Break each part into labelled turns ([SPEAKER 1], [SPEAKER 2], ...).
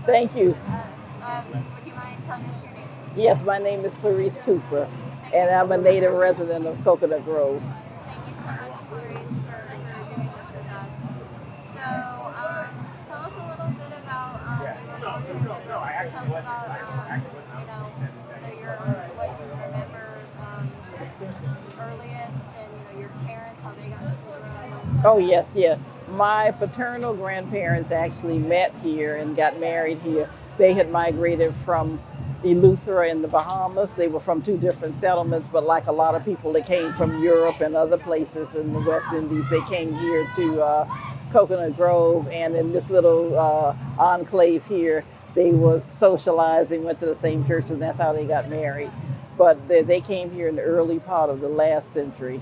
[SPEAKER 1] Thank you.
[SPEAKER 2] Would you mind telling us your name, please?
[SPEAKER 1] Yes, my name is Clarice Cooper,
[SPEAKER 2] Thank
[SPEAKER 1] and
[SPEAKER 2] you.
[SPEAKER 1] I'm a native resident of Coconut Grove.
[SPEAKER 2] Thank you so much, Clarice, for doing this with us. So, tell us a little bit about you were born here in the Grove. Tell us about what you remember earliest, and your parents, how they got to the Grove.
[SPEAKER 1] Oh, yes, yeah. My paternal grandparents actually met here and got married here. They had migrated from Eleuthera in the Bahamas. They were from two different settlements, but like a lot of people that came from Europe and other places in the West Indies, they came here to Coconut Grove, and in this little enclave here, they were socializing, went to the same church, and that's how they got married. But they came here in the early part of the last century.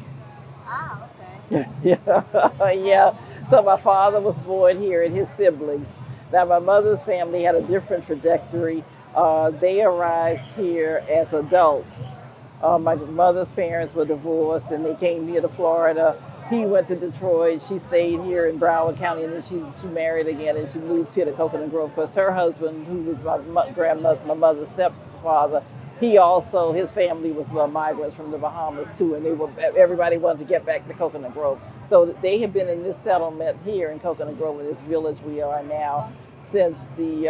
[SPEAKER 2] Ah, okay.
[SPEAKER 1] Yeah, yeah. So my father was born here and his siblings. Now my mother's family had a different trajectory. They arrived here as adults. My mother's parents were divorced and they came here to Florida. He went to Detroit. She stayed here in Broward County, and then she married again and she moved here to Coconut Grove because her husband, who was my mother's stepfather, he also, his family was migrants from the Bahamas too, and everybody wanted to get back to Coconut Grove. So they have been in this settlement here in Coconut Grove, in this village we are now, since the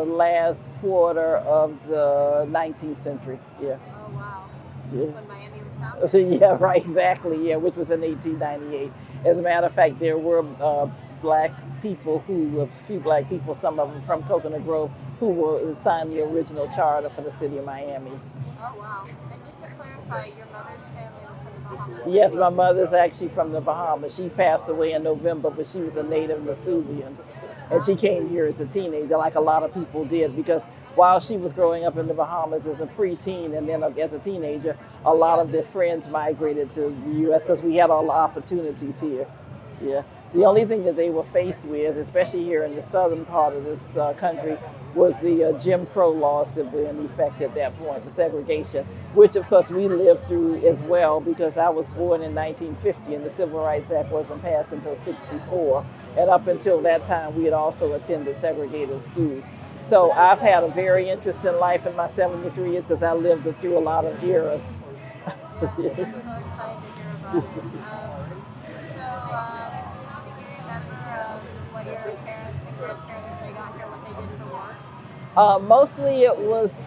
[SPEAKER 1] last quarter of the 19th century. Yeah.
[SPEAKER 2] Oh, wow.
[SPEAKER 1] Yeah.
[SPEAKER 2] When Miami was founded?
[SPEAKER 1] Yeah, right, exactly. Yeah, which was in 1898. As a matter of fact, there were black people a few black people, some of them from Coconut Grove, who signed the original charter for the city of Miami.
[SPEAKER 2] Oh, wow. And just to clarify, your mother's family was from the Bahamas?
[SPEAKER 1] Yes, my mother's actually from the Bahamas. She passed away in November, but she was a native Vesuvian. And she came here as a teenager, like a lot of people did, because while she was growing up in the Bahamas as a preteen and then as a teenager, a lot of their friends migrated to the U.S. because we had all the opportunities here. Yeah. The only thing that they were faced with, especially here in the southern part of this country, was the Jim Crow laws that were in effect at that point, the segregation, which of course we lived through as well because I was born in 1950 and the Civil Rights Act wasn't passed until 64. And up until that time, we had also attended segregated schools. So I've had a very interesting life in my 73 years because I lived through a lot of eras.
[SPEAKER 2] Yes, I'm so excited to hear about it. Do you remember what your parents and grandparents, when they got here, what they did for work?
[SPEAKER 1] Mostly it was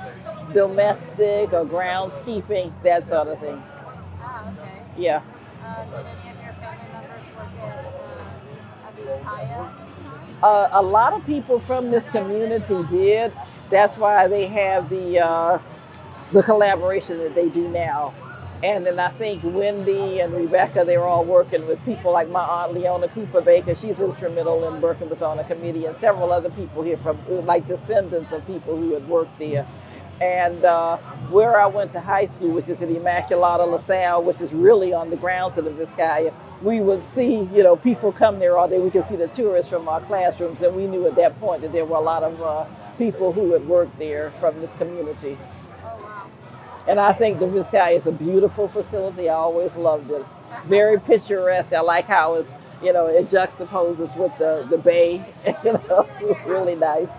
[SPEAKER 1] domestic or groundskeeping, that sort of thing.
[SPEAKER 2] Ah, okay.
[SPEAKER 1] Yeah.
[SPEAKER 2] Did any of your family members work at Vizcaya anytime?
[SPEAKER 1] A lot of people from this community did. That's why they have the collaboration that they do now. And then I think Wendy and Rebecca, they were all working with people like my aunt Leona Cooper Baker. She's instrumental in working with on a committee, and several other people here from like descendants of people who had worked there. And where I went to high school, which is at Immaculata LaSalle, which is really on the grounds of the Vizcaya, we would see, people come there all day. We could see the tourists from our classrooms, and we knew at that point that there were a lot of people who had worked there from this community.
[SPEAKER 2] Oh, wow.
[SPEAKER 1] And I think the Vizcaya is a beautiful facility. I always loved it. Very picturesque. I like how it juxtaposes with the bay. Really nice.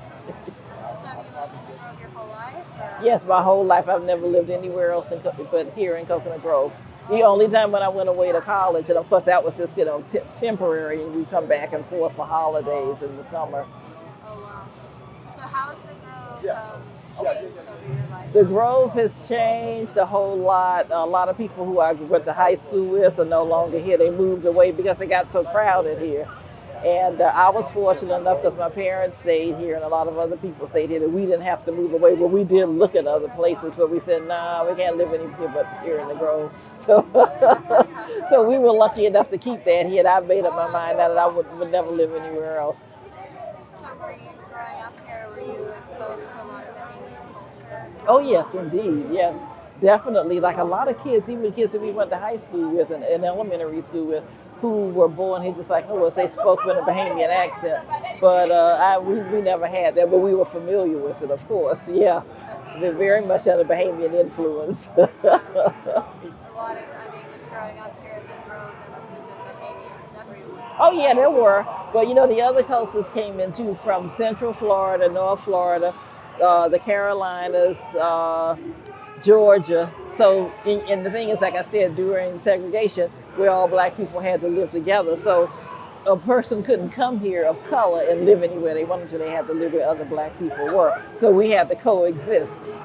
[SPEAKER 2] So you lived in the Grove your whole life? Or?
[SPEAKER 1] Yes, my whole life. I've never lived anywhere else but here in Coconut Grove. The only time when I went away to college, and of course that was just temporary, and we come back and forth for holidays in the summer.
[SPEAKER 2] Oh, wow. So how has the Grove changed over your life?
[SPEAKER 1] The Grove has changed a whole lot. A lot of people who I went to high school with are no longer here. They moved away because it got so crowded here. And I was fortunate enough because my parents stayed here and a lot of other people stayed here that we didn't have to move away. But we did look at other places, but we said, nah, we can't live anywhere but here in the Grove. So, so we were lucky enough to keep that here. And I made up my mind that I would never live anywhere else.
[SPEAKER 2] So were you growing up here, were you exposed to a lot of Bahamian culture?
[SPEAKER 1] Oh, yes, indeed. Yes, definitely. Like a lot of kids, even kids that we went to high school with and elementary school with, who were born here just like us, they spoke with a Bahamian accent. But we never had that, but we were familiar with it, of course. Yeah, they very much had a Bahamian influence.
[SPEAKER 2] A lot of, just growing up here at the Grove, there must have been Bahamians everywhere.
[SPEAKER 1] Oh yeah, there were, but you know the other cultures came in too from Central Florida, North Florida, the Carolinas, Georgia. So, and the thing is, like I said, during segregation, where all black people had to live together, so a person couldn't come here of color and live anywhere they wanted to. They had to live where other black people were. So we had to coexist.
[SPEAKER 2] So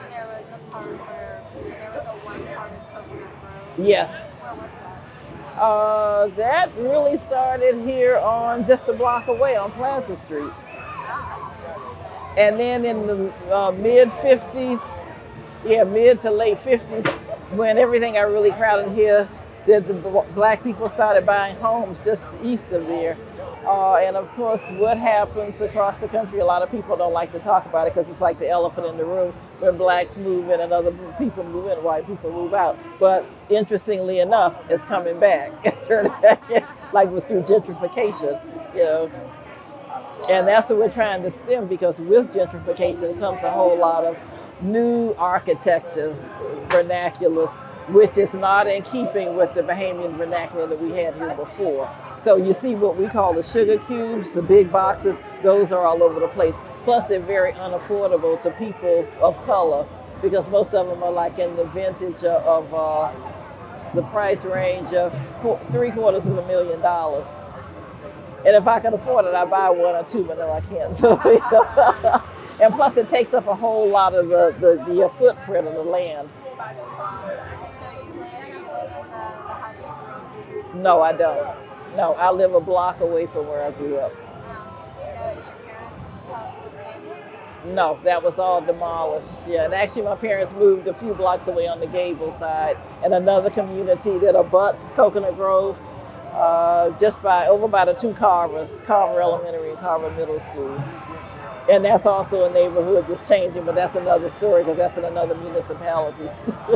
[SPEAKER 2] there was a part where, so there was a one part of Coconut Grove.
[SPEAKER 1] Yes.
[SPEAKER 2] Where was that?
[SPEAKER 1] That really started here on just a block away on Plaza Street. And then in the mid 50s, mid to late 50s, when everything got really crowded here, the black people started buying homes just east of there. And of course, what happens across the country, a lot of people don't like to talk about it because it's like the elephant in the room when blacks move in and other people move in, white people move out. But interestingly enough, it's coming back. It's turning back in, like through gentrification, you know. And that's what we're trying to stem, because with gentrification comes a whole lot of new architecture vernaculars, which is not in keeping with the Bahamian vernacular that we had here before. So you see what we call the sugar cubes, the big boxes, those are all over the place. Plus they're very unaffordable to people of color, because most of them are like in the vintage of the price range of $750,000. And if I can afford it, I buy one or two, but no, I can't. So, and plus it takes up a whole lot of the footprint of the land.
[SPEAKER 2] So you live in the house you grew up in?
[SPEAKER 1] No, I don't. No, I live a block away from where I grew up.
[SPEAKER 2] Do you know, is your parents' house still standing?
[SPEAKER 1] No, that was all demolished. Yeah, and actually my parents moved a few blocks away on the Gable side, and another community that abuts Coconut Grove, just over by the two Carvers, Carver Elementary and Carver Middle School. And that's also a neighborhood that's changing, but that's another story because that's in another municipality.
[SPEAKER 2] So, if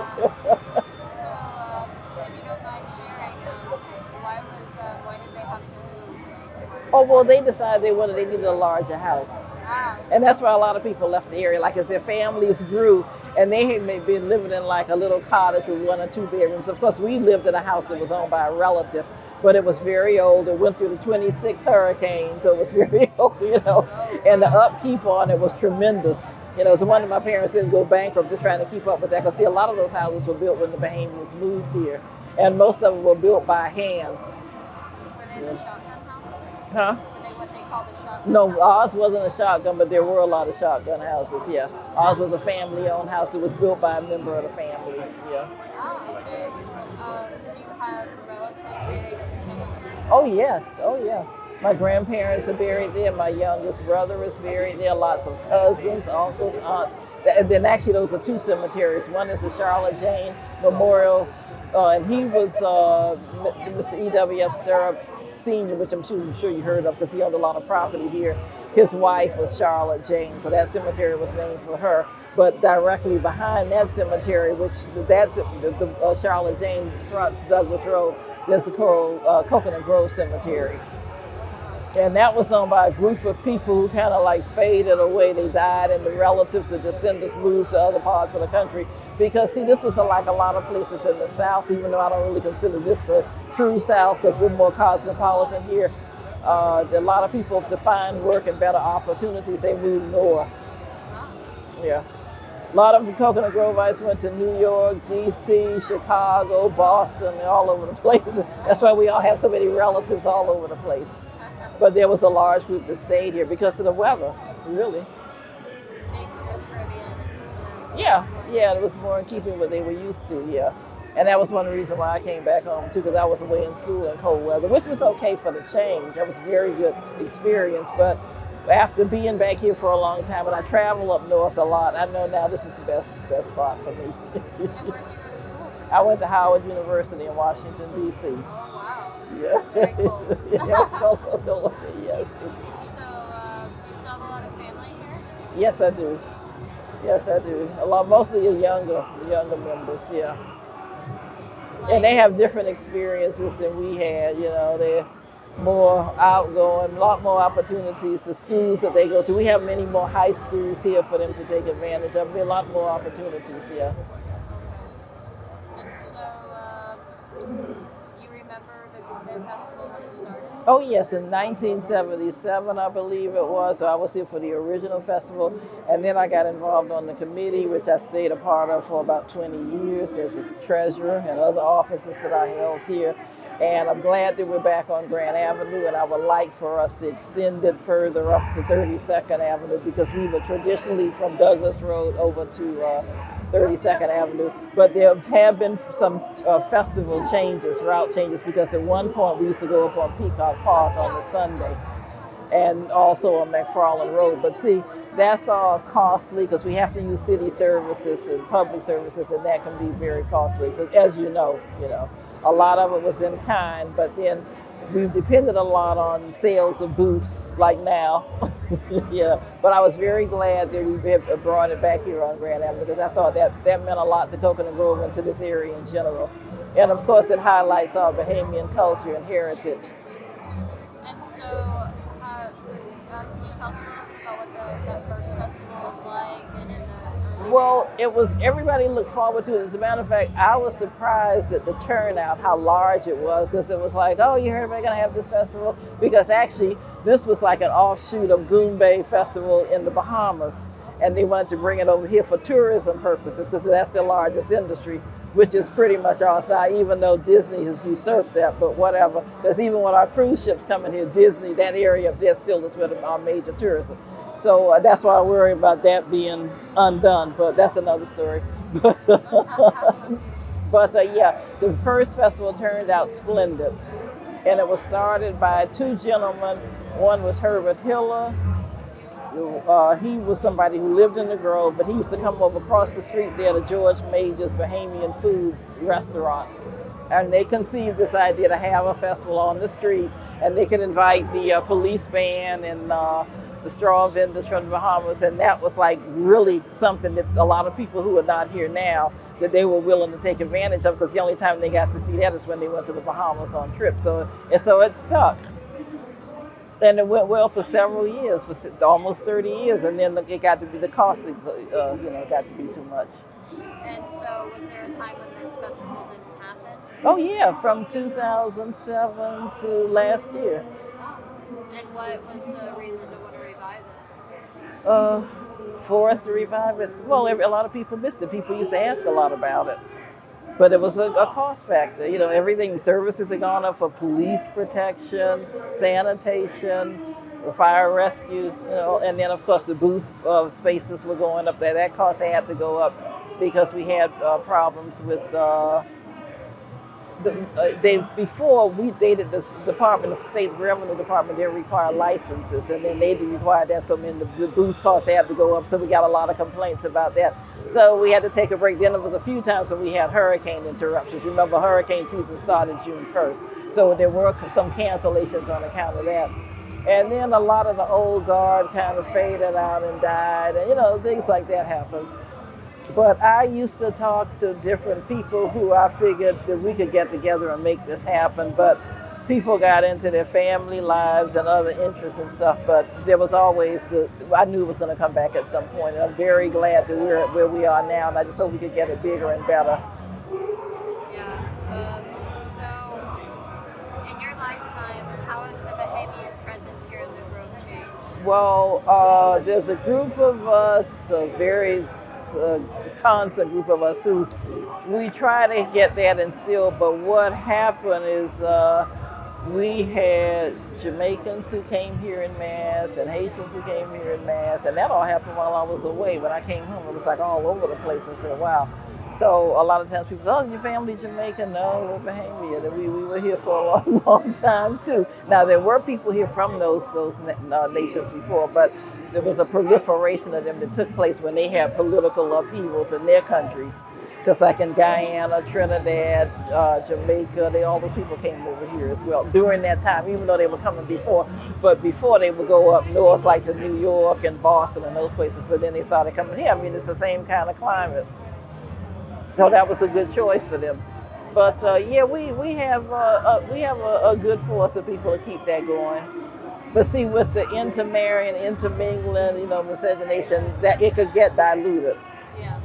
[SPEAKER 2] you don't mind sharing, why did they have to move?
[SPEAKER 1] Oh, well, they decided they needed a larger house.
[SPEAKER 2] Ah.
[SPEAKER 1] And that's why a lot of people left the area. Like as their families grew, and they had been living in like a little cottage with 1 or 2 bedrooms. Of course, we lived in a house that was owned by a relative, but it was very old. It went through the 26 hurricanes, so it was very old, you know. And the upkeep on it was tremendous. You know, so one of my parents didn't go bankrupt just trying to keep up with that. Because see, a lot of those houses were built when the Bahamians moved here, and most of them were built by hand.
[SPEAKER 2] Were they the shotgun houses?
[SPEAKER 1] Huh?
[SPEAKER 2] Were they what they call the shotgun
[SPEAKER 1] No,
[SPEAKER 2] houses?
[SPEAKER 1] ours wasn't a shotgun, but there were a lot of shotgun houses, yeah. Ours was a family-owned house. It was built by a member of the family, yeah.
[SPEAKER 2] Oh, okay. Do you have relatives buried in the cemetery?
[SPEAKER 1] Oh, yes. Oh, yeah. My grandparents are buried there. My youngest brother is buried there. Lots of cousins, uncles, aunts. And then actually those are 2 cemeteries. One is the Charlotte Jane Memorial, and he was Mr. E.W.F. Stirrup Sr., which I'm sure you heard of because he owned a lot of property here. His wife was Charlotte Jane, so that cemetery was named for her. But directly behind that cemetery, the Charlotte Jane fronts Douglas Road, there's the Coconut Grove Cemetery. And that was owned by a group of people who kind of like faded away. They died, and the relatives, the descendants, moved to other parts of the country. Because see, this was like a lot of places in the South, even though I don't really consider this the true South because we're more cosmopolitan here. A lot of people, to find work and better opportunities, they moved north. Yeah. A lot of the Coconut Grovites went to New York, D.C., Chicago, Boston, all over the place. That's why we all have so many relatives all over the place. But there was a large group that stayed here because of the weather, really.
[SPEAKER 2] Being from the Caribbean, it's...
[SPEAKER 1] Yeah, it was more in keeping with what they were used to, yeah. And that was one reason why I came back home, too, because I was away in school in cold weather, which was okay for the change. That was a very good experience. But after being back here for a long time, and I travel up north a lot, I know now this is the best spot for me.
[SPEAKER 2] And where did you go to school?
[SPEAKER 1] I went to Howard University in Washington, D.C.
[SPEAKER 2] Oh, wow.
[SPEAKER 1] Yeah.
[SPEAKER 2] Very cold.
[SPEAKER 1] Yes.
[SPEAKER 2] So, do you still have a lot of family here?
[SPEAKER 1] Yes, I do. Yes, I do. Mostly the younger members, yeah. And they have different experiences than we had, you know. They're more outgoing, a lot more opportunities. The schools that they go to, we have many more high schools here for them to take advantage of. There are a lot more opportunities here.
[SPEAKER 2] And so, you remember the Goombay Festival when it started?
[SPEAKER 1] Oh yes, in 1977, I believe it was. So I was here for the original festival, and then I got involved on the committee, which I stayed a part of for about 20 years as a treasurer and other offices that I held here. And I'm glad that we're back on Grand Avenue, and I would like for us to extend it further up to 32nd Avenue, because we were traditionally from Douglas Road over to 32nd Avenue. But there have been some festival changes, route changes, because at one point we used to go up on Peacock Park on a Sunday, and also on McFarland Road. But see, that's all costly because we have to use city services and public services, and that can be very costly. Because as you know, a lot of it was in kind, but then we've depended a lot on sales of booths like now. Yeah, but I was very glad that we brought it back here on Grand Avenue, because I thought that meant a lot to Coconut Grove and to this area in general. And of course, it highlights our Bahamian culture and heritage.
[SPEAKER 2] And so, can you tell us a little bit about what that first festival was like and in the early
[SPEAKER 1] Well,
[SPEAKER 2] days?
[SPEAKER 1] everybody looked forward to it. As a matter of fact, I was surprised at the turnout, how large it was, because it was like, oh, you heard we're going to have this festival? Because actually, this was like an offshoot of Goombay Festival in the Bahamas, and they wanted to bring it over here for tourism purposes, because that's their largest industry, which is pretty much ours now, even though Disney has usurped that, but whatever. Because even when our cruise ships come in here, Disney, that area up there still is where our major tourism. So that's why I worry about that being undone, but that's another story. But yeah, the first festival turned out splendid. And it was started by two gentlemen. One was Herbert Hiller. He was somebody who lived in the Grove, but he used to come over across the street there to George Major's Bahamian Food Restaurant. And they conceived this idea to have a festival on the street, and they could invite the police band and the straw vendors from the Bahamas, and that was like really something that a lot of people who are not here now, that they were willing to take advantage of, because the only time they got to see that is when they went to the Bahamas on trips. So it stuck. And it went well for several years, for almost 30 years, and then it got to be the cost, got to be too much.
[SPEAKER 2] And so, was there a time when this festival didn't happen?
[SPEAKER 1] Oh yeah, from 2007 to last year.
[SPEAKER 2] Oh. And what was the reason to want to revive it?
[SPEAKER 1] For us to revive it, well, a lot of people missed it. People used to ask a lot about it. But it was a cost factor. Everything, services had gone up for police protection, sanitation, fire rescue, and then of course the booth spaces were going up there. That cost had to go up because we had problems with before we dated this department, the state revenue department, they require licenses, and then they required that, so then the booth costs had to go up, so we got a lot of complaints about that. So we had to take a break. Then there was a few times when we had hurricane interruptions. Remember, hurricane season started June 1st, so there were some cancellations on account of that. And then a lot of the old guard kind of faded out and died, and things like that happened. But I used to talk to different people who I figured that we could get together and make this happen, but people got into their family lives and other interests and stuff, but there was always I knew it was going to come back at some point, and I'm very glad that we're where we are now, and I just hope we could get it bigger and better.
[SPEAKER 2] Yeah. So, in your lifetime, how has the Bahamian presence here in the Grove changed?
[SPEAKER 1] Well, there's a group of us, a very constant group of us, who we try to get that instilled, but what happened is we had Jamaicans who came here in mass and Haitians who came here in mass, and that all happened while I was away. When I came home, it was like all over the place. I said, wow. So a lot of times people say, oh, your family Jamaican? No, we're Bahamian. And we were here for a long, long time too. Now there were people here from those nations before, but there was a proliferation of them that took place when they had political upheavals in their countries. Because like in Guyana, Trinidad, Jamaica, all those people came over here as well during that time, even though they were coming before. But before they would go up north, like to New York and Boston and those places, but then they started coming here. I mean, it's the same kind of climate. So that was a good choice for them. But yeah, we have a good force of people to keep that going. But see, with the intermarrying, intermingling, miscegenation, that it could get diluted.
[SPEAKER 2] Yeah.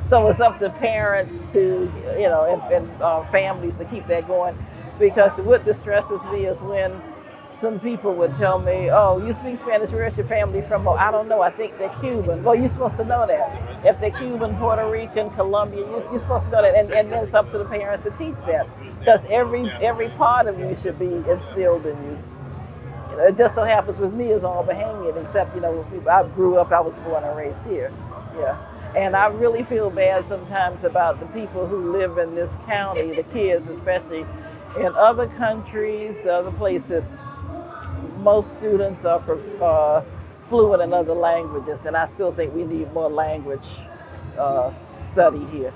[SPEAKER 1] So it's up to parents to, and families to keep that going. because what distresses me is when some people would tell me, oh, you speak Spanish, where's your family from? Well, I don't know, I think they're Cuban. Well, you're supposed to know that. If they're Cuban, Puerto Rican, Colombian, you're supposed to know that. And then it's up to the parents to teach that. Because every part of you should be instilled in you. You know, it just so happens with me is all Bahamian, except, you know, I grew up, I was born and raised here. Yeah. And I really feel bad sometimes about the people who live in this county, the kids especially. In other countries, other places, most students are fluent in other languages, and I still think we need more language study here.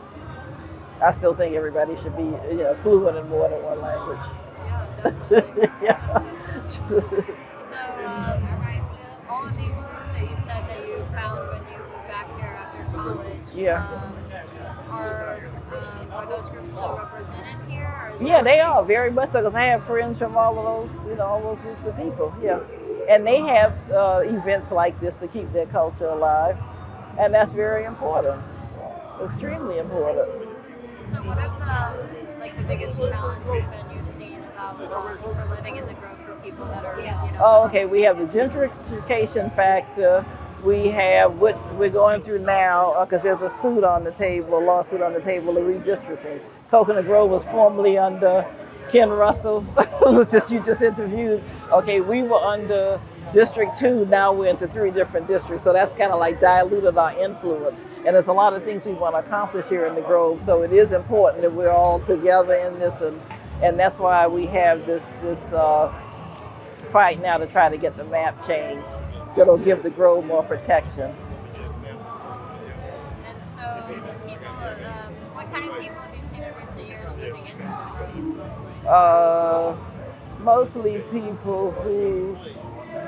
[SPEAKER 1] I still think everybody should be, you know, fluent in more than one language.
[SPEAKER 2] Yeah, definitely.
[SPEAKER 1] Yeah.
[SPEAKER 2] So, all of these groups that you said that you found when you moved back here after college,
[SPEAKER 1] Yeah.
[SPEAKER 2] Are those groups still represented here? Or is
[SPEAKER 1] Yeah, they are very much so, because I have friends from all of those, you know, all those groups of people. Yeah, and they have events like this to keep their culture alive, and that's very important, extremely important.
[SPEAKER 2] So, what are the biggest challenges that you've seen about for living in the Grove for people that are, you know?
[SPEAKER 1] Oh, okay. We have the gentrification factor. We have what we're going through now, because there's a lawsuit on the table, of redistricting. Coconut Grove was formerly under Ken Russell, who you just interviewed. Okay, we were under District 2, now we're into 3 different districts, so that's kind of like diluted our influence. And there's a lot of things we want to accomplish here in the Grove, so it is important that we're all together in this, and that's why we have this fight now to try to get the map changed. That'll give the Grove more protection.
[SPEAKER 2] And so, the people, what kind of people have you seen in recent years moving into the Grove?
[SPEAKER 1] Mostly people who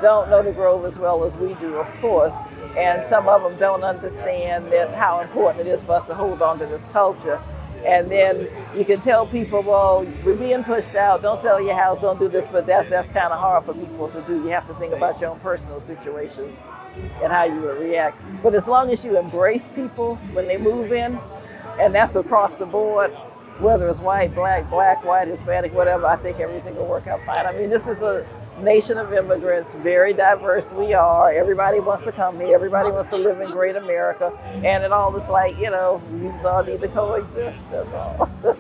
[SPEAKER 1] don't know the Grove as well as we do, of course, and some of them don't understand that how important it is for us to hold on to this culture. And then you can tell people, well, we're being pushed out, don't sell your house, don't do this, but that's kind of hard for people to do. You have to think about your own personal situations and how you would react. But as long as you embrace people when they move in, and that's across the board, whether it's white, black, white, Hispanic, whatever, I think everything will work out fine. I mean, this is a nation of immigrants, very diverse we are. Everybody wants to come here. Everybody wants to live in great America. And it all is like, you know, we just all need to coexist, that's all.
[SPEAKER 2] And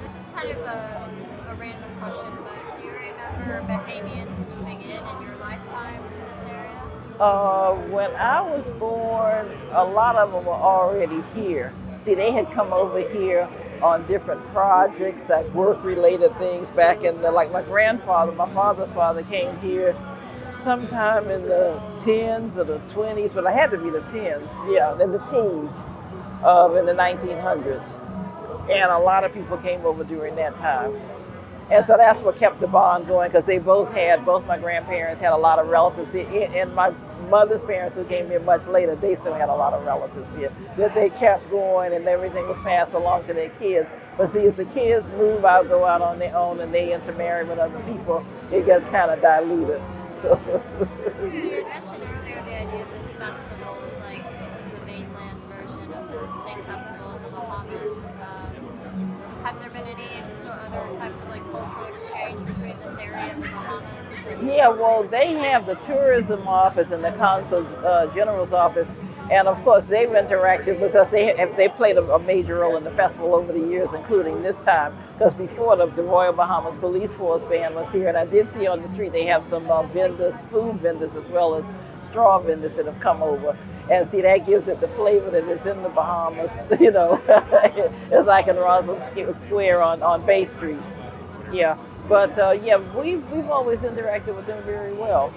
[SPEAKER 2] this is kind of a random question, but do you remember Bahamians moving in your lifetime to this area?
[SPEAKER 1] When I was born, a lot of them were already here. See, they had come over here on different projects, like work-related things back in like my father's father came here sometime in the 10s or the 20s, but I had to be the 10s, yeah, in the teens in the 1900s. And a lot of people came over during that time. And so that's what kept the bond going, because both my grandparents had a lot of relatives here, and my mother's parents, who came here much later, they still had a lot of relatives here that they kept going, and everything was passed along to their kids. But see, as the kids move out, go out on their own, and they intermarry with other people, it gets kind of diluted. So
[SPEAKER 2] you had mentioned earlier the idea of this festival is like the mainland version of the same festival in the Bahamas. Have there been any other types of like cultural exchange between this area and the Bahamas?
[SPEAKER 1] Yeah, well, they have the tourism office and the consul general's office, and of course they've interacted with us. They played a major role in the festival over the years, including this time, because before the Royal Bahamas Police Force Band was here, and I did see on the street they have some food vendors as well as straw vendors that have come over. And see, that gives it the flavor that it's in the Bahamas, you know. It's like in Roslyn Square on Bay Street. Yeah, but yeah, we've always interacted with them very well.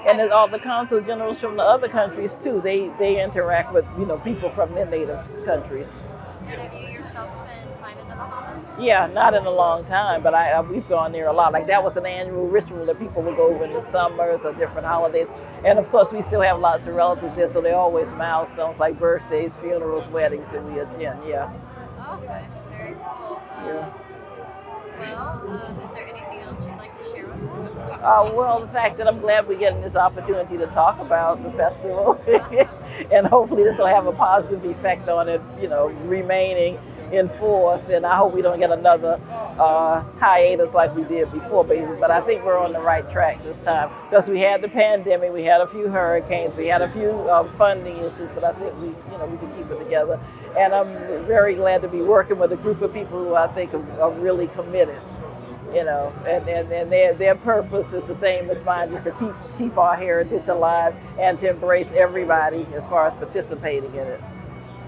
[SPEAKER 1] And then all the consul generals from the other countries too, they interact with, you know, people from their native countries.
[SPEAKER 2] And have you yourself spent time in the Bahamas?
[SPEAKER 1] Yeah, not in a long time, but we've gone there a lot. Like that was an annual ritual that people would go over in the summers or different holidays. And of course, we still have lots of relatives there, so they're always milestones like birthdays, funerals, weddings that we attend. Yeah.
[SPEAKER 2] Okay, very cool.
[SPEAKER 1] Yeah.
[SPEAKER 2] Well, is there anything else you'd like to share with us?
[SPEAKER 1] Well, the fact that I'm glad we're getting this opportunity to talk about the festival, and hopefully this will have a positive effect on it, you know, remaining. in force, and I hope we don't get another hiatus like we did before. But I think we're on the right track this time because we had the pandemic, we had a few hurricanes, we had a few funding issues, but I think we can keep it together. And I'm very glad to be working with a group of people who I think are really committed. And their purpose is the same as mine, just to keep our heritage alive and to embrace everybody as far as participating in it.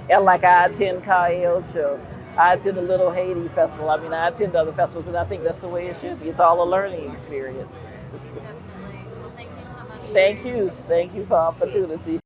[SPEAKER 1] And like I attend Show, I attend the Little Haiti Festival. I mean, I attend other festivals, and I think that's the way it should be. It's all a learning experience.
[SPEAKER 2] Definitely. Well, thank you so much.
[SPEAKER 1] Thank you. Thank you for the opportunity.